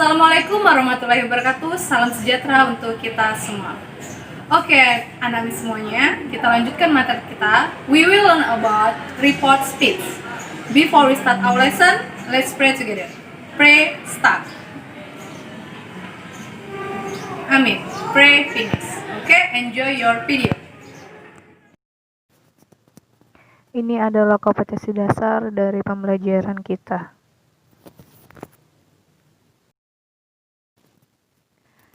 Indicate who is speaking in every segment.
Speaker 1: Assalamualaikum warahmatullahi wabarakatuh. Salam sejahtera untuk kita semua. Oke, anak semuanya, kita lanjutkan materi kita. We will learn about report speech. Before we start our lesson, let's pray together. Pray, start. Amin. Pray, finish. Okay, enjoy your video.
Speaker 2: Ini adalah kompetensi dasar dari pembelajaran kita.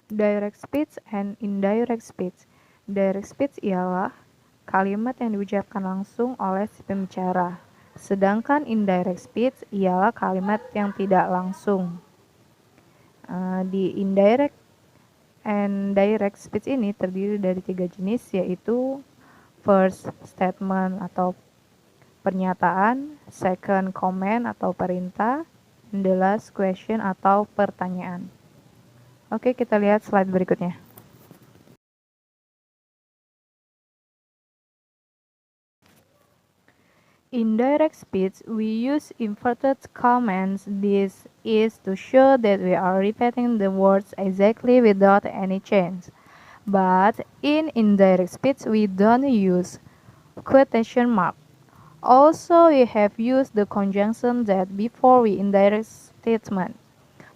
Speaker 2: Direct speech and indirect speech. Direct speech ialah kalimat yang diucapkan langsung oleh si pembicara. Sedangkan indirect speech ialah kalimat yang tidak langsung. Di indirect and direct speech ini terdiri dari 3 jenis, yaitu first statement atau pernyataan, second comment atau perintah, and the last question atau pertanyaan. Oke, kita lihat slide berikutnya. In direct speech, we use inverted commas. This is to show that we are repeating the words exactly without any change. But in indirect speech, we don't use quotation mark. Also, we have used the conjunction that before we indirect statement.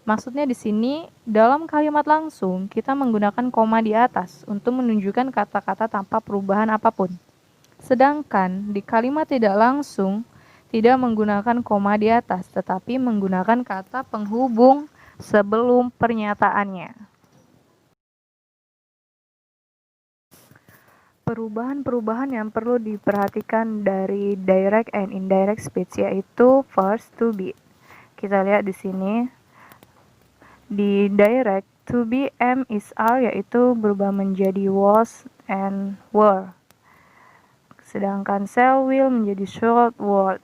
Speaker 2: Maksudnya di sini, dalam kalimat langsung, kita menggunakan koma di atas untuk menunjukkan kata-kata tanpa perubahan apapun. Sedangkan di kalimat tidak langsung, tidak menggunakan koma di atas, tetapi menggunakan kata penghubung sebelum pernyataannya. Perubahan-perubahan yang perlu diperhatikan dari direct and indirect speech yaitu first, to be. Kita lihat di sini. Di direct, to be, am, is, are yaitu berubah menjadi was and were. Sedangkan shall, will menjadi should, would,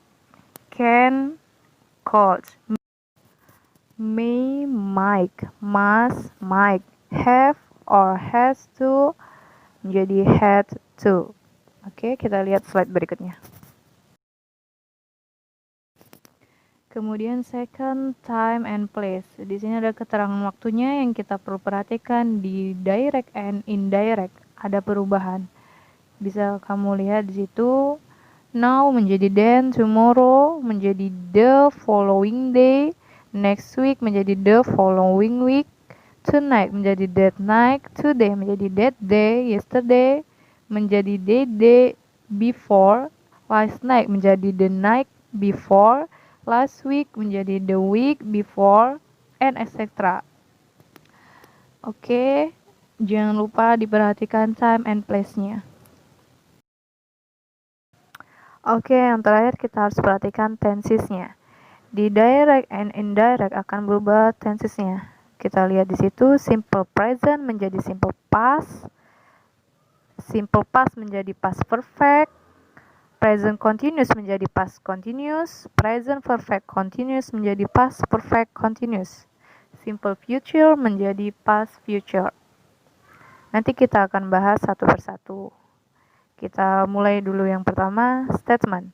Speaker 2: can, could, may, might, must, might, have, or has to menjadi had to. Oke, kita lihat slide berikutnya. Kemudian second, time and place. Di sini ada keterangan waktunya yang kita perlu perhatikan. Di direct and indirect ada perubahan. Bisa kamu lihat di situ. Now menjadi then, tomorrow menjadi the following day, next week menjadi the following week, tonight menjadi that night, today menjadi that day, yesterday menjadi day before, last night menjadi the night before, last week menjadi the week before, and etc. Oke, jangan lupa diperhatikan time and place-nya. Oke, yang terakhir kita harus perhatikan tensesnya. Di direct and indirect akan berubah tensesnya. Kita lihat di situ, simple present menjadi simple past menjadi past perfect, present continuous menjadi past continuous, present perfect continuous menjadi past perfect continuous, simple future menjadi past future. Nanti kita akan bahas satu persatu. Kita mulai dulu yang pertama, statement.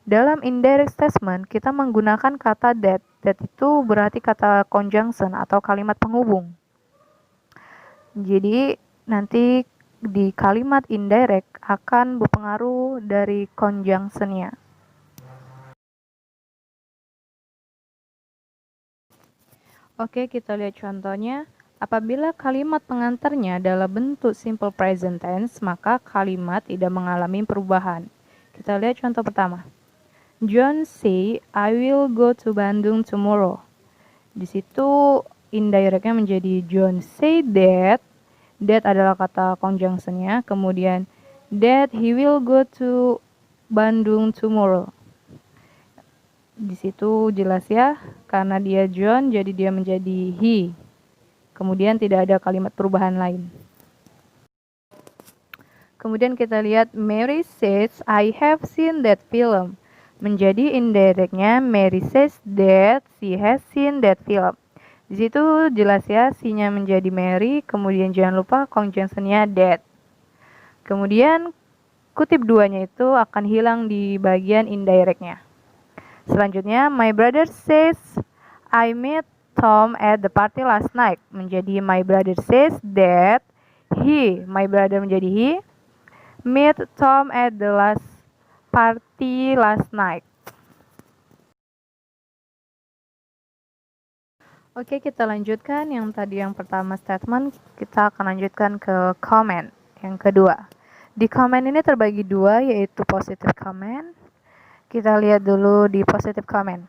Speaker 2: Dalam indirect statement, kita menggunakan kata that. That itu berarti kata conjunction atau kalimat penghubung. Jadi, nanti di kalimat indirect akan berpengaruh dari conjunction-nya. Oke, kita lihat contohnya. Apabila kalimat pengantarnya adalah bentuk simple present tense, maka kalimat tidak mengalami perubahan. Kita lihat contoh pertama. John say, I will go to Bandung tomorrow. Di situ indirectnya menjadi John say that. That adalah kata conjunction-nya. Kemudian that he will go to Bandung tomorrow. Di situ jelas ya, karena dia John jadi dia menjadi he. Kemudian tidak ada kalimat perubahan lain. Kemudian kita lihat Mary says I have seen that film. Menjadi indirectnya Mary says that she has seen that film. Di situ jelas ya, si-nya menjadi Mary, kemudian jangan lupa conjunction-nya that. Kemudian kutip duanya itu akan hilang di bagian indirect-nya. Selanjutnya, my brother says I met Tom at the party last night. Menjadi my brother says that he, my brother menjadi he, met Tom at the last party last night. Oke, kita lanjutkan yang tadi yang pertama statement, kita akan lanjutkan ke comment yang kedua. Di comment ini terbagi dua, yaitu positive comment. Kita lihat dulu di positive comment.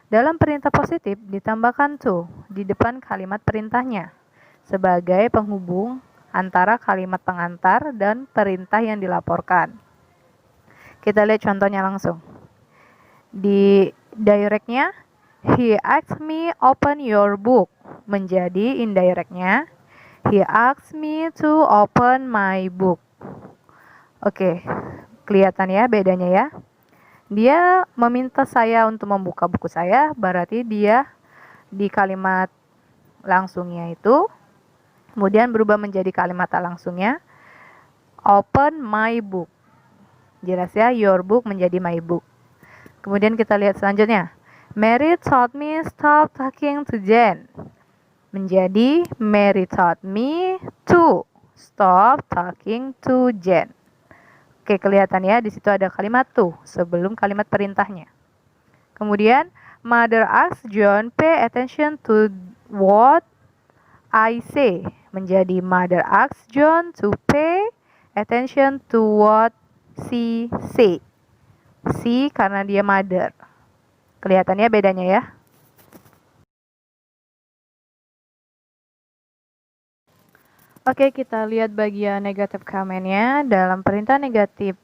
Speaker 2: Dalam perintah positif ditambahkan to di depan kalimat perintahnya sebagai penghubung antara kalimat pengantar dan perintah yang dilaporkan. Kita lihat contohnya langsung. Di directnya, he asked me open your book. Menjadi indirectnya, he asked me to open my book. Oke, kelihatan ya bedanya ya. Dia meminta saya untuk membuka buku saya, berarti dia di kalimat langsungnya itu, kemudian berubah menjadi kalimat tak langsungnya, open my book. Jelas ya, your book menjadi my book. Kemudian kita lihat selanjutnya. Mary told me stop talking to Jen. Menjadi Mary told me to stop talking to Jen. Oke, kelihatan ya, di situ ada kalimat to sebelum kalimat perintahnya. Kemudian, Mother asked John pay attention to what I say. Menjadi Mother asked John to pay attention to what she say. She karena dia mother. Kelihatannya bedanya ya. Oke, kita lihat bagian negatif comment-nya. Dalam perintah negatif,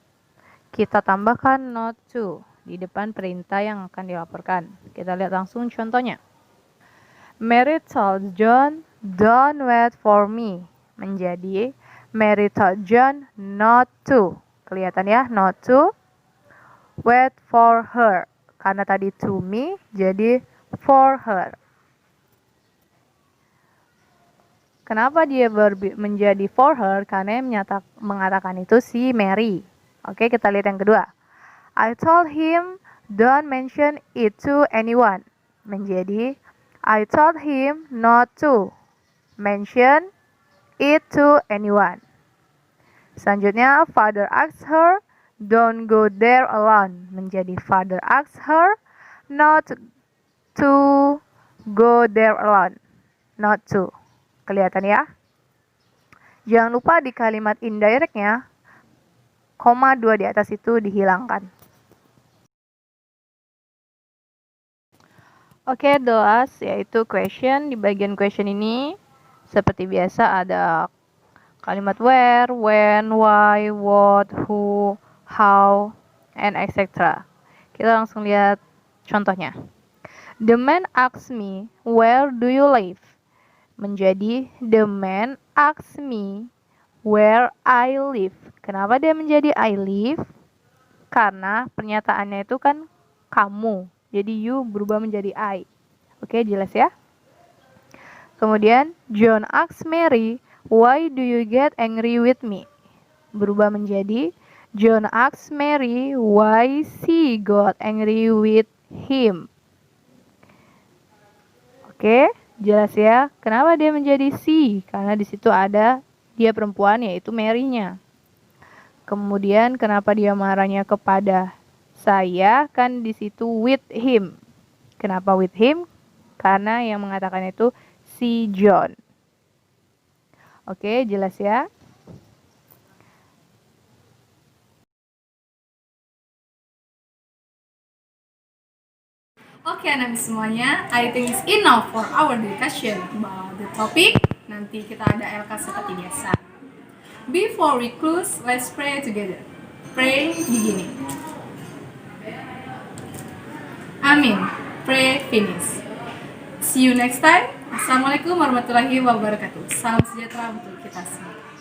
Speaker 2: kita tambahkan not to di depan perintah yang akan dilaporkan. Kita lihat langsung contohnya. Mary told John, don't wait for me. Menjadi Mary told John not to. Kelihatan ya, not to wait for her. Karena tadi to me, jadi for her. Kenapa dia menjadi for her? Karena yang mengatakan itu si Mary. Oke, kita lihat yang kedua. I told him don't mention it to anyone. Menjadi I told him not to mention it to anyone. Selanjutnya, father asked her don't go there alone. Menjadi father asked her not to go there alone. Not to. Kelihatan ya? Jangan lupa di kalimat indirectnya, koma 2 di atas itu dihilangkan. Oke, doas yaitu question. Di bagian question ini, seperti biasa ada kalimat where, when, why, what, who, how, and etc. Kita langsung lihat contohnya. The man asked me, where do you live? Menjadi the man asked me where I live. Kenapa dia menjadi I live? Karena pernyataannya itu kan kamu. Jadi you berubah menjadi I. Oke, jelas ya? Kemudian John asked Mary, why do you get angry with me? Berubah menjadi John asked Mary why she got angry with him. Oke, jelas ya. Kenapa dia menjadi she? Karena di situ ada dia perempuan, yaitu Mary-nya. Kemudian kenapa dia marahnya kepada saya? Kan di situ with him. Kenapa with him? Karena yang mengatakan itu si John. Oke, jelas ya.
Speaker 1: Oke, anak semuanya, I think it's enough for our discussion about the topic. Nanti kita ada LK seperti biasa. Before we close, let's pray together. Pray beginning. Amin. Pray finish. See you next time. Assalamualaikum warahmatullahi wabarakatuh. Salam sejahtera untuk kita semua.